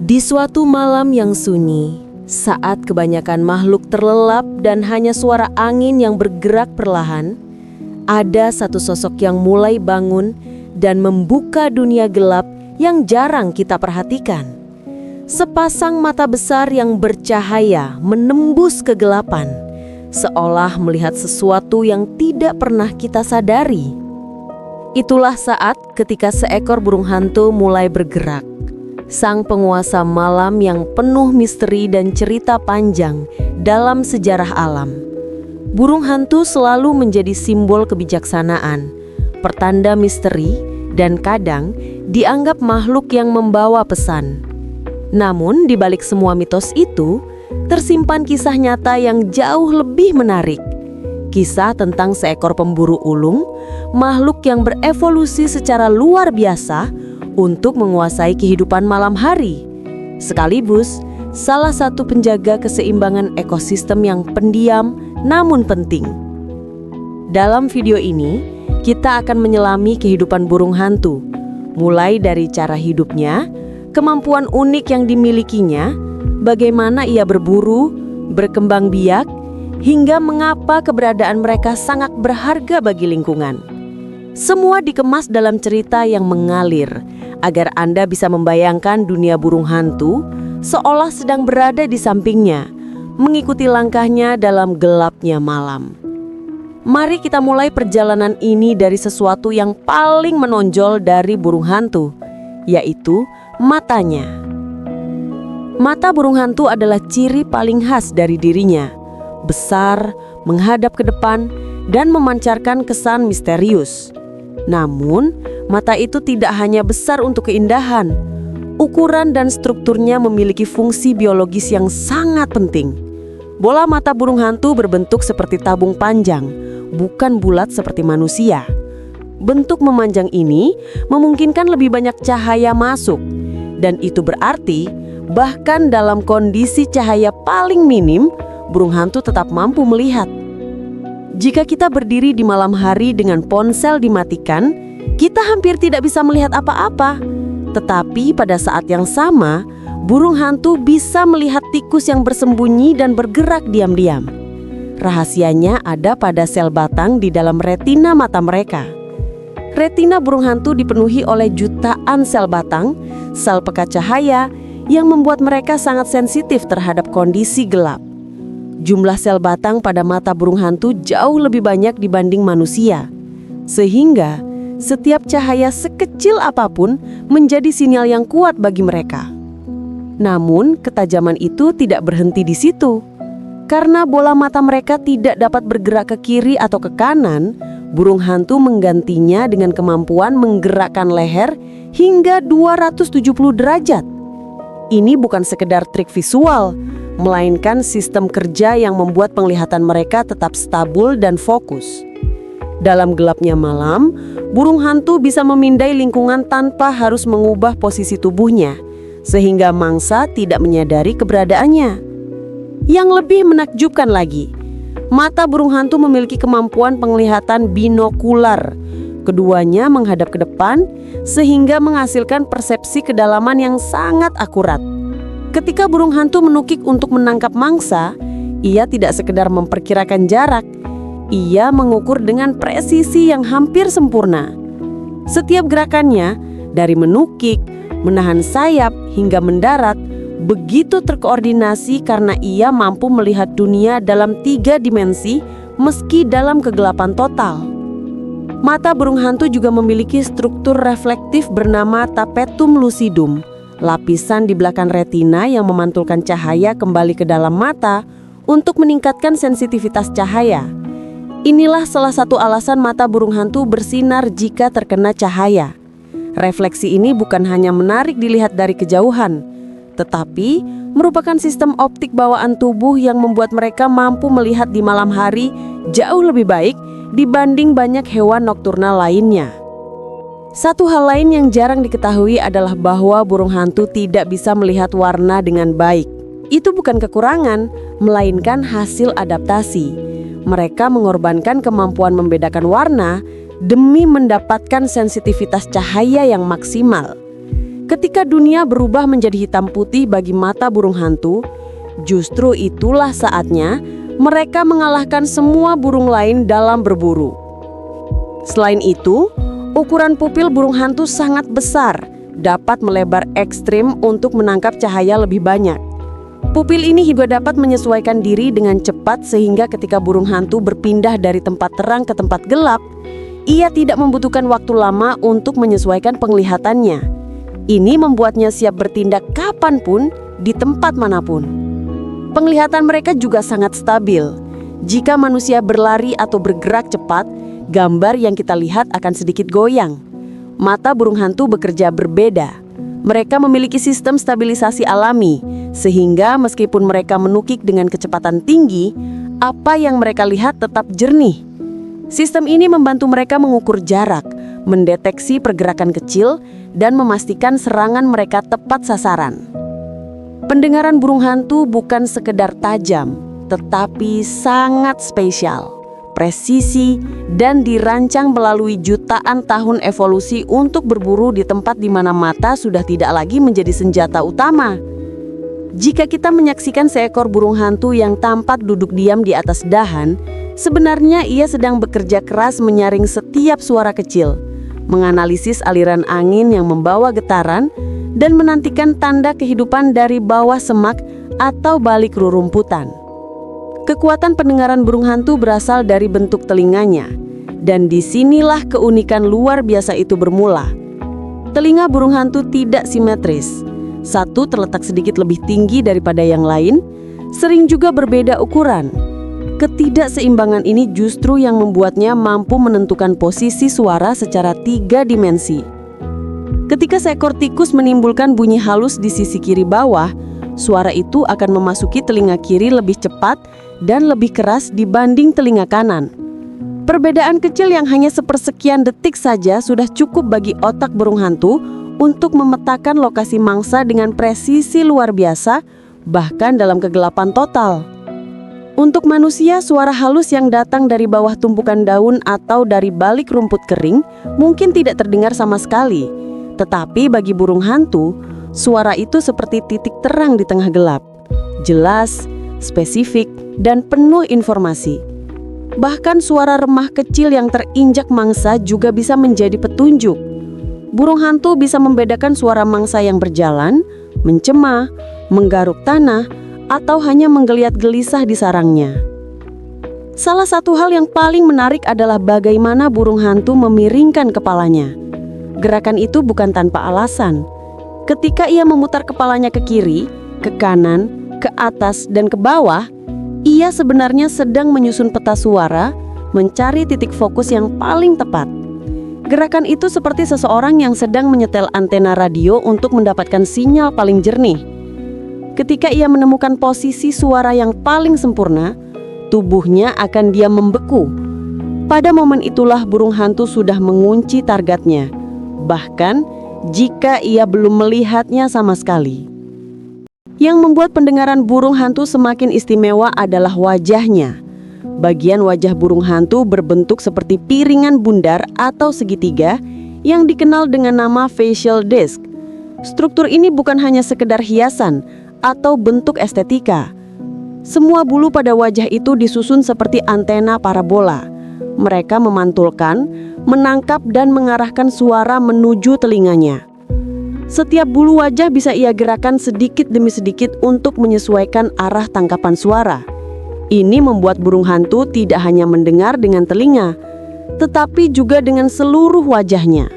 Di suatu malam yang sunyi, saat kebanyakan makhluk terlelap dan hanya suara angin yang bergerak perlahan, ada satu sosok yang mulai bangun dan membuka dunia gelap yang jarang kita perhatikan. Sepasang mata besar yang bercahaya menembus kegelapan, seolah melihat sesuatu yang tidak pernah kita sadari. Itulah saat ketika seekor burung hantu mulai bergerak. Sang penguasa malam yang penuh misteri dan cerita panjang dalam sejarah alam. Burung hantu selalu menjadi simbol kebijaksanaan, pertanda misteri, dan kadang dianggap makhluk yang membawa pesan. Namun di balik semua mitos itu, tersimpan kisah nyata yang jauh lebih menarik. Kisah tentang seekor pemburu ulung, makhluk yang berevolusi secara luar biasa untuk menguasai kehidupan malam hari. Sekaligus, salah satu penjaga keseimbangan ekosistem yang pendiam namun penting. Dalam video ini, kita akan menyelami kehidupan burung hantu, mulai dari cara hidupnya, kemampuan unik yang dimilikinya, bagaimana ia berburu, berkembang biak, hingga mengapa keberadaan mereka sangat berharga bagi lingkungan. Semua dikemas dalam cerita yang mengalir, agar Anda bisa membayangkan dunia burung hantu seolah sedang berada di sampingnya, mengikuti langkahnya dalam gelapnya malam. Mari kita mulai perjalanan ini dari sesuatu yang paling menonjol dari burung hantu, yaitu matanya. Mata burung hantu adalah ciri paling khas dari dirinya, besar, menghadap ke depan, dan memancarkan kesan misterius. Namun, mata itu tidak hanya besar untuk keindahan. Ukuran dan strukturnya memiliki fungsi biologis yang sangat penting. Bola mata burung hantu berbentuk seperti tabung panjang, bukan bulat seperti manusia. Bentuk memanjang ini memungkinkan lebih banyak cahaya masuk, dan itu berarti bahkan dalam kondisi cahaya paling minim, burung hantu tetap mampu melihat. Jika kita berdiri di malam hari dengan ponsel dimatikan, kita hampir tidak bisa melihat apa-apa. Tetapi pada saat yang sama, burung hantu bisa melihat tikus yang bersembunyi dan bergerak diam-diam. Rahasianya ada pada sel batang di dalam retina mata mereka. Retina burung hantu dipenuhi oleh jutaan sel batang, sel pekat cahaya, yang membuat mereka sangat sensitif terhadap kondisi gelap. Jumlah sel batang pada mata burung hantu jauh lebih banyak dibanding manusia, sehingga setiap cahaya sekecil apapun menjadi sinyal yang kuat bagi mereka. Namun, ketajaman itu tidak berhenti di situ. Karena bola mata mereka tidak dapat bergerak ke kiri atau ke kanan, burung hantu menggantinya dengan kemampuan menggerakkan leher hingga 270 derajat. Ini bukan sekedar trik visual, melainkan sistem kerja yang membuat penglihatan mereka tetap stabil dan fokus. Dalam gelapnya malam, burung hantu bisa memindai lingkungan tanpa harus mengubah posisi tubuhnya, sehingga mangsa tidak menyadari keberadaannya. Yang lebih menakjubkan lagi, mata burung hantu memiliki kemampuan penglihatan binokular. Keduanya menghadap ke depan, sehingga menghasilkan persepsi kedalaman yang sangat akurat. Ketika burung hantu menukik untuk menangkap mangsa, ia tidak sekedar memperkirakan jarak, ia mengukur dengan presisi yang hampir sempurna. Setiap gerakannya, dari menukik, menahan sayap, hingga mendarat, begitu terkoordinasi karena ia mampu melihat dunia dalam 3 dimensi meski dalam kegelapan total. Mata burung hantu juga memiliki struktur reflektif bernama tapetum lucidum, lapisan di belakang retina yang memantulkan cahaya kembali ke dalam mata untuk meningkatkan sensitivitas cahaya. Inilah salah satu alasan mata burung hantu bersinar jika terkena cahaya. Refleksi ini bukan hanya menarik dilihat dari kejauhan, tetapi merupakan sistem optik bawaan tubuh yang membuat mereka mampu melihat di malam hari jauh lebih baik dibanding banyak hewan nokturnal lainnya. Satu hal lain yang jarang diketahui adalah bahwa burung hantu tidak bisa melihat warna dengan baik. Itu bukan kekurangan, melainkan hasil adaptasi. Mereka mengorbankan kemampuan membedakan warna demi mendapatkan sensitivitas cahaya yang maksimal. Ketika dunia berubah menjadi hitam putih bagi mata burung hantu, justru itulah saatnya mereka mengalahkan semua burung lain dalam berburu. Selain itu, ukuran pupil burung hantu sangat besar, dapat melebar ekstrim untuk menangkap cahaya lebih banyak. Pupil ini juga dapat menyesuaikan diri dengan cepat sehingga ketika burung hantu berpindah dari tempat terang ke tempat gelap, ia tidak membutuhkan waktu lama untuk menyesuaikan penglihatannya. Ini membuatnya siap bertindak kapanpun, di tempat manapun. Penglihatan mereka juga sangat stabil. Jika manusia berlari atau bergerak cepat, gambar yang kita lihat akan sedikit goyang. Mata burung hantu bekerja berbeda. Mereka memiliki sistem stabilisasi alami, sehingga meskipun mereka menukik dengan kecepatan tinggi, apa yang mereka lihat tetap jernih. Sistem ini membantu mereka mengukur jarak, mendeteksi pergerakan kecil, dan memastikan serangan mereka tepat sasaran. Pendengaran burung hantu bukan sekedar tajam, tetapi sangat spesial, presisi, dan dirancang melalui jutaan tahun evolusi untuk berburu di tempat di mana mata sudah tidak lagi menjadi senjata utama. Jika kita menyaksikan seekor burung hantu yang tampak duduk diam di atas dahan, sebenarnya ia sedang bekerja keras menyaring setiap suara kecil, menganalisis aliran angin yang membawa getaran, dan menantikan tanda kehidupan dari bawah semak atau balik rerumputan. Kekuatan pendengaran burung hantu berasal dari bentuk telinganya, dan disinilah keunikan luar biasa itu bermula. Telinga burung hantu tidak simetris. Satu terletak sedikit lebih tinggi daripada yang lain, sering juga berbeda ukuran. Ketidakseimbangan ini justru yang membuatnya mampu menentukan posisi suara secara 3 dimensi. Ketika seekor tikus menimbulkan bunyi halus di sisi kiri bawah, suara itu akan memasuki telinga kiri lebih cepat dan lebih keras dibanding telinga kanan. Perbedaan kecil yang hanya sepersekian detik saja sudah cukup bagi otak burung hantu untuk memetakan lokasi mangsa dengan presisi luar biasa, bahkan dalam kegelapan total. Untuk manusia, suara halus yang datang dari bawah tumpukan daun atau dari balik rumput kering mungkin tidak terdengar sama sekali. Tetapi bagi burung hantu, suara itu seperti titik terang di tengah gelap. Jelas, spesifik, dan penuh informasi. Bahkan suara remah kecil yang terinjak mangsa juga bisa menjadi petunjuk. Burung hantu bisa membedakan suara mangsa yang berjalan, mencemah, menggaruk tanah, atau hanya menggeliat gelisah di sarangnya. Salah satu hal yang paling menarik adalah bagaimana burung hantu memiringkan kepalanya. Gerakan itu bukan tanpa alasan. Ketika ia memutar kepalanya ke kiri, ke kanan, ke atas, dan ke bawah, ia sebenarnya sedang menyusun peta suara, mencari titik fokus yang paling tepat. Gerakan itu seperti seseorang yang sedang menyetel antena radio untuk mendapatkan sinyal paling jernih. Ketika ia menemukan posisi suara yang paling sempurna, tubuhnya akan diam membeku. Pada momen itulah burung hantu sudah mengunci targetnya, bahkan jika ia belum melihatnya sama sekali. Yang membuat pendengaran burung hantu semakin istimewa adalah wajahnya. Bagian wajah burung hantu berbentuk seperti piringan bundar atau segitiga yang dikenal dengan nama facial disc. Struktur ini bukan hanya sekedar hiasan atau bentuk estetika. Semua bulu pada wajah itu disusun seperti antena parabola. Mereka memantulkan, menangkap, dan mengarahkan suara menuju telinganya. Setiap bulu wajah bisa ia gerakan sedikit demi sedikit untuk menyesuaikan arah tangkapan suara. Ini membuat burung hantu tidak hanya mendengar dengan telinga, tetapi juga dengan seluruh wajahnya.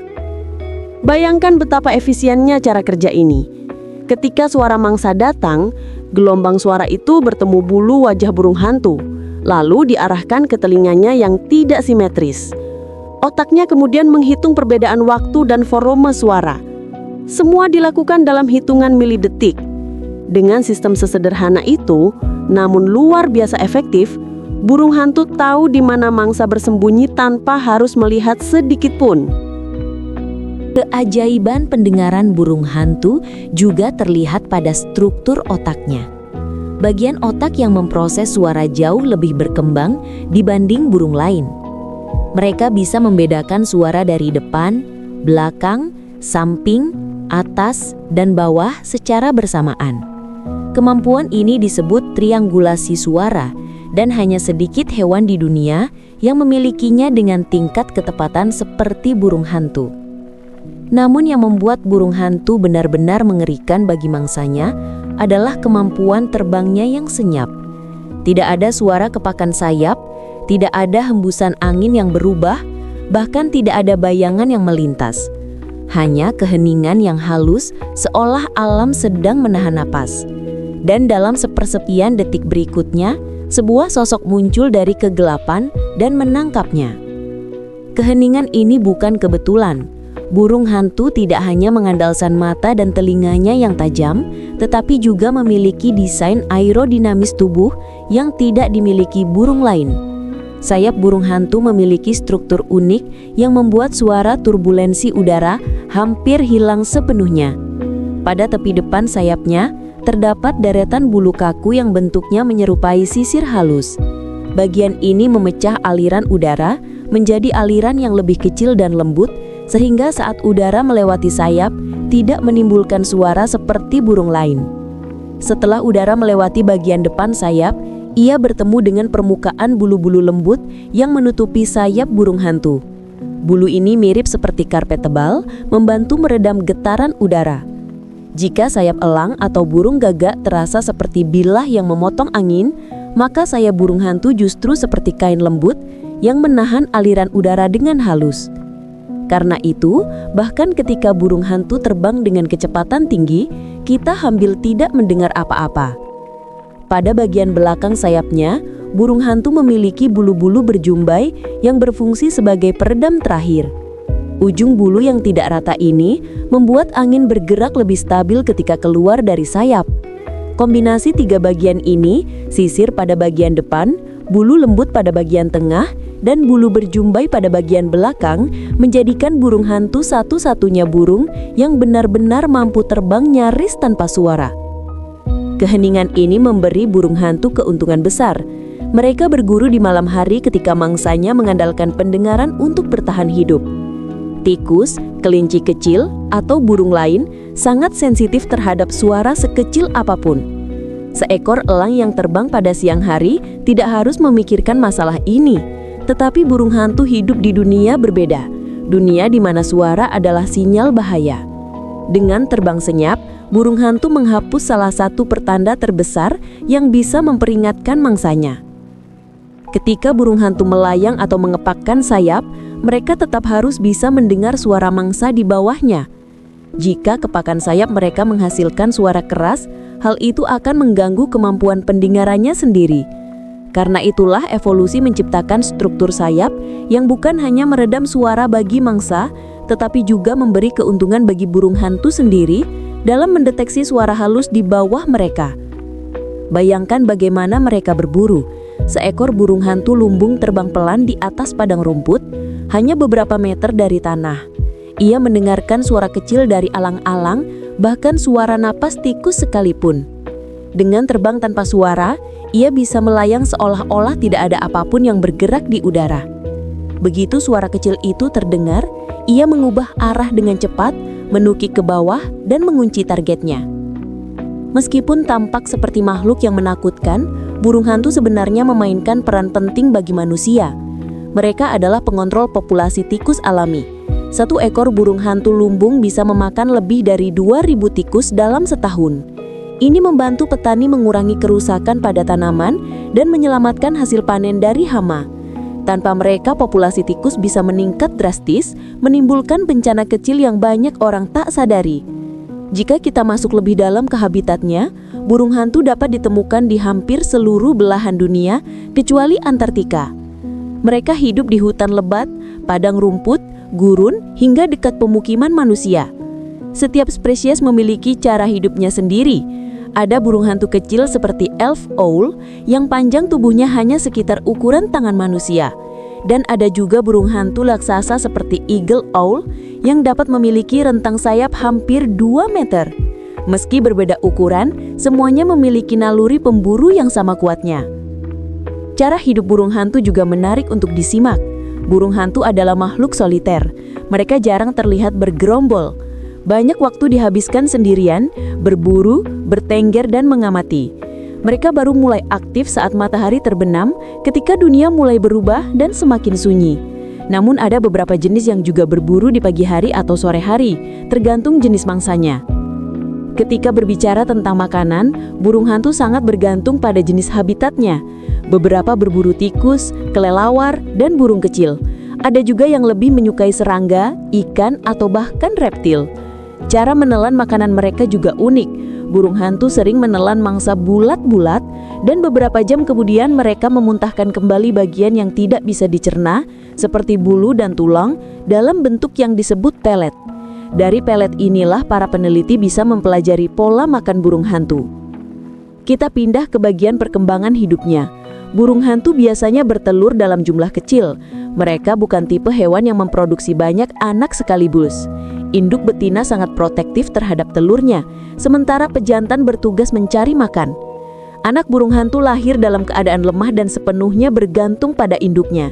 Bayangkan betapa efisiennya cara kerja ini. Ketika suara mangsa datang, gelombang suara itu bertemu bulu wajah burung hantu, lalu diarahkan ke telinganya yang tidak simetris. Otaknya kemudian menghitung perbedaan waktu dan volume suara. Semua dilakukan dalam hitungan milidetik. Dengan sistem sesederhana itu, namun luar biasa efektif, burung hantu tahu di mana mangsa bersembunyi tanpa harus melihat sedikit pun. Keajaiban pendengaran burung hantu juga terlihat pada struktur otaknya. Bagian otak yang memproses suara jauh lebih berkembang dibanding burung lain. Mereka bisa membedakan suara dari depan, belakang, samping, atas, dan bawah secara bersamaan. Kemampuan ini disebut triangulasi suara, dan hanya sedikit hewan di dunia yang memilikinya dengan tingkat ketepatan seperti burung hantu. Namun yang membuat burung hantu benar-benar mengerikan bagi mangsanya adalah kemampuan terbangnya yang senyap. Tidak ada suara kepakan sayap, tidak ada hembusan angin yang berubah, bahkan tidak ada bayangan yang melintas. Hanya keheningan yang halus seolah alam sedang menahan napas. Dan dalam sepersekian detik berikutnya, sebuah sosok muncul dari kegelapan dan menangkapnya. Keheningan ini bukan kebetulan. Burung hantu tidak hanya mengandalkan mata dan telinganya yang tajam, tetapi juga memiliki desain aerodinamis tubuh yang tidak dimiliki burung lain. Sayap burung hantu memiliki struktur unik yang membuat suara turbulensi udara hampir hilang sepenuhnya. Pada tepi depan sayapnya, terdapat deretan bulu kaku yang bentuknya menyerupai sisir halus. Bagian ini memecah aliran udara menjadi aliran yang lebih kecil dan lembut, sehingga saat udara melewati sayap, tidak menimbulkan suara seperti burung lain. Setelah udara melewati bagian depan sayap, ia bertemu dengan permukaan bulu-bulu lembut yang menutupi sayap burung hantu. Bulu ini mirip seperti karpet tebal, membantu meredam getaran udara. Jika sayap elang atau burung gagak terasa seperti bilah yang memotong angin, maka sayap burung hantu justru seperti kain lembut yang menahan aliran udara dengan halus. Karena itu, bahkan ketika burung hantu terbang dengan kecepatan tinggi, kita hampir tidak mendengar apa-apa. Pada bagian belakang sayapnya, burung hantu memiliki bulu-bulu berjumbai yang berfungsi sebagai peredam terakhir. Ujung bulu yang tidak rata ini membuat angin bergerak lebih stabil ketika keluar dari sayap. Kombinasi tiga bagian ini, sisir pada bagian depan, bulu lembut pada bagian tengah, dan bulu berjumbai pada bagian belakang, menjadikan burung hantu satu-satunya burung yang benar-benar mampu terbang nyaris tanpa suara. Keheningan ini memberi burung hantu keuntungan besar. Mereka berburu di malam hari ketika mangsanya mengandalkan pendengaran untuk bertahan hidup. Tikus, kelinci kecil, atau burung lain sangat sensitif terhadap suara sekecil apapun. Seekor elang yang terbang pada siang hari tidak harus memikirkan masalah ini, tetapi burung hantu hidup di dunia berbeda, dunia di mana suara adalah sinyal bahaya. Dengan terbang senyap, burung hantu menghapus salah satu pertanda terbesar yang bisa memperingatkan mangsanya. Ketika burung hantu melayang atau mengepakkan sayap, mereka tetap harus bisa mendengar suara mangsa di bawahnya. Jika kepakan sayap mereka menghasilkan suara keras, hal itu akan mengganggu kemampuan pendengarannya sendiri. Karena itulah evolusi menciptakan struktur sayap yang bukan hanya meredam suara bagi mangsa, tetapi juga memberi keuntungan bagi burung hantu sendiri dalam mendeteksi suara halus di bawah mereka. Bayangkan bagaimana mereka berburu. Seekor burung hantu lumbung terbang pelan di atas padang rumput, hanya beberapa meter dari tanah. Ia mendengarkan suara kecil dari alang-alang, bahkan suara napas tikus sekalipun. Dengan terbang tanpa suara, ia bisa melayang seolah-olah tidak ada apapun yang bergerak di udara. Begitu suara kecil itu terdengar, ia mengubah arah dengan cepat, menukik ke bawah, dan mengunci targetnya. Meskipun tampak seperti makhluk yang menakutkan, burung hantu sebenarnya memainkan peran penting bagi manusia. Mereka adalah pengontrol populasi tikus alami. Satu ekor burung hantu lumbung bisa memakan lebih dari 2.000 tikus dalam setahun. Ini membantu petani mengurangi kerusakan pada tanaman dan menyelamatkan hasil panen dari hama. Tanpa mereka, populasi tikus bisa meningkat drastis, menimbulkan bencana kecil yang banyak orang tak sadari. Jika kita masuk lebih dalam ke habitatnya, burung hantu dapat ditemukan di hampir seluruh belahan dunia, kecuali Antartika. Mereka hidup di hutan lebat, padang rumput, gurun, hingga dekat pemukiman manusia. Setiap spesies memiliki cara hidupnya sendiri. Ada burung hantu kecil seperti elf owl yang panjang tubuhnya hanya sekitar ukuran tangan manusia. Dan ada juga burung hantu raksasa seperti eagle owl yang dapat memiliki rentang sayap hampir 2 meter. Meski berbeda ukuran, semuanya memiliki naluri pemburu yang sama kuatnya. Cara hidup burung hantu juga menarik untuk disimak. Burung hantu adalah makhluk soliter. Mereka jarang terlihat bergerombol. Banyak waktu dihabiskan sendirian, berburu, bertengger dan mengamati. Mereka baru mulai aktif saat matahari terbenam, ketika dunia mulai berubah dan semakin sunyi. Namun ada beberapa jenis yang juga berburu di pagi hari atau sore hari, tergantung jenis mangsanya. Ketika berbicara tentang makanan, burung hantu sangat bergantung pada jenis habitatnya. Beberapa berburu tikus, kelelawar, dan burung kecil. Ada juga yang lebih menyukai serangga, ikan, atau bahkan reptil. Cara menelan makanan mereka juga unik. Burung hantu sering menelan mangsa bulat-bulat, dan beberapa jam kemudian mereka memuntahkan kembali bagian yang tidak bisa dicerna, seperti bulu dan tulang, dalam bentuk yang disebut pelet. Dari pelet inilah para peneliti bisa mempelajari pola makan burung hantu. Kita pindah ke bagian perkembangan hidupnya. Burung hantu biasanya bertelur dalam jumlah kecil. Mereka bukan tipe hewan yang memproduksi banyak anak sekaligus. Induk betina sangat protektif terhadap telurnya, sementara pejantan bertugas mencari makan. Anak burung hantu lahir dalam keadaan lemah dan sepenuhnya bergantung pada induknya.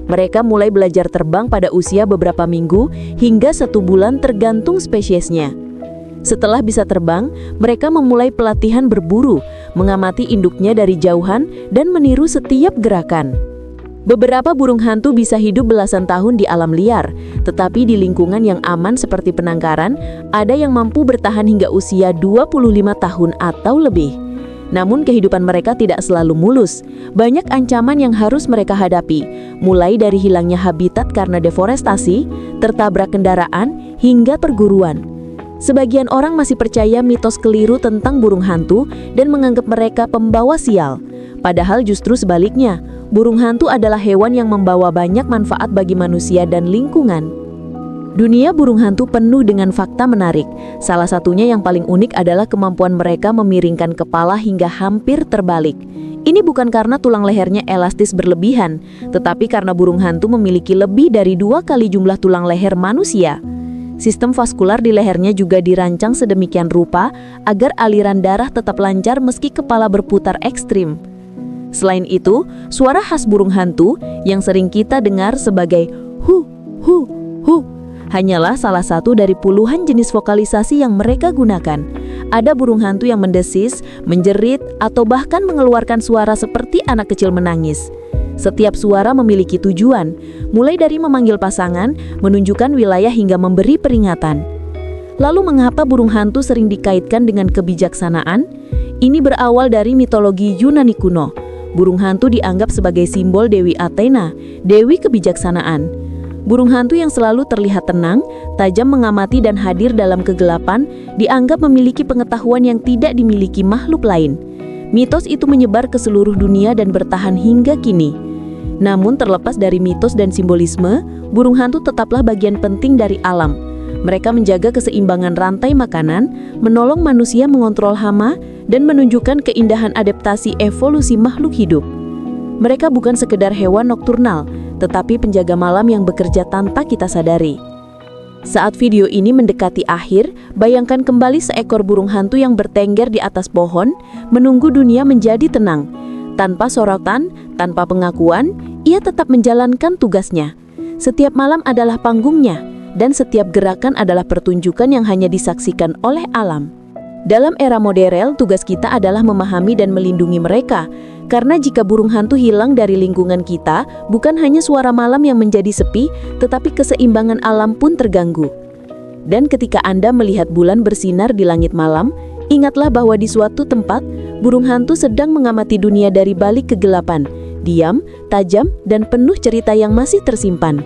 Mereka mulai belajar terbang pada usia beberapa minggu hingga 1 bulan tergantung spesiesnya. Setelah bisa terbang, mereka memulai pelatihan berburu, mengamati induknya dari jauhan dan meniru setiap gerakan. Beberapa burung hantu bisa hidup belasan tahun di alam liar, tetapi di lingkungan yang aman seperti penangkaran, ada yang mampu bertahan hingga usia 25 tahun atau lebih. Namun kehidupan mereka tidak selalu mulus. Banyak ancaman yang harus mereka hadapi, mulai dari hilangnya habitat karena deforestasi, tertabrak kendaraan, hingga perguruan. Sebagian orang masih percaya mitos keliru tentang burung hantu dan menganggap mereka pembawa sial. Padahal justru sebaliknya, burung hantu adalah hewan yang membawa banyak manfaat bagi manusia dan lingkungan. Dunia burung hantu penuh dengan fakta menarik. Salah satunya yang paling unik adalah kemampuan mereka memiringkan kepala hingga hampir terbalik. Ini bukan karena tulang lehernya elastis berlebihan, tetapi karena burung hantu memiliki lebih dari 2 kali jumlah tulang leher manusia. Sistem vaskular di lehernya juga dirancang sedemikian rupa agar aliran darah tetap lancar meski kepala berputar ekstrim. Selain itu, suara khas burung hantu yang sering kita dengar sebagai hu hu hu hanyalah salah satu dari puluhan jenis vokalisasi yang mereka gunakan. Ada burung hantu yang mendesis, menjerit, atau bahkan mengeluarkan suara seperti anak kecil menangis. Setiap suara memiliki tujuan, mulai dari memanggil pasangan, menunjukkan wilayah hingga memberi peringatan. Lalu mengapa burung hantu sering dikaitkan dengan kebijaksanaan? Ini berawal dari mitologi Yunani kuno. Burung hantu dianggap sebagai simbol Dewi Athena, Dewi kebijaksanaan. Burung hantu yang selalu terlihat tenang, tajam mengamati dan hadir dalam kegelapan, dianggap memiliki pengetahuan yang tidak dimiliki makhluk lain. Mitos itu menyebar ke seluruh dunia dan bertahan hingga kini. Namun terlepas dari mitos dan simbolisme, burung hantu tetaplah bagian penting dari alam. Mereka menjaga keseimbangan rantai makanan, menolong manusia mengontrol hama, dan menunjukkan keindahan adaptasi evolusi makhluk hidup. Mereka bukan sekedar hewan nokturnal, tetapi penjaga malam yang bekerja tanpa kita sadari. Saat video ini mendekati akhir, bayangkan kembali seekor burung hantu yang bertengger di atas pohon, menunggu dunia menjadi tenang. Tanpa sorotan, tanpa pengakuan, ia tetap menjalankan tugasnya. Setiap malam adalah panggungnya, dan setiap gerakan adalah pertunjukan yang hanya disaksikan oleh alam. Dalam era modern, tugas kita adalah memahami dan melindungi mereka. Karena jika burung hantu hilang dari lingkungan kita, bukan hanya suara malam yang menjadi sepi, tetapi keseimbangan alam pun terganggu. Dan ketika Anda melihat bulan bersinar di langit malam, ingatlah bahwa di suatu tempat, burung hantu sedang mengamati dunia dari balik kegelapan, diam, tajam, dan penuh cerita yang masih tersimpan.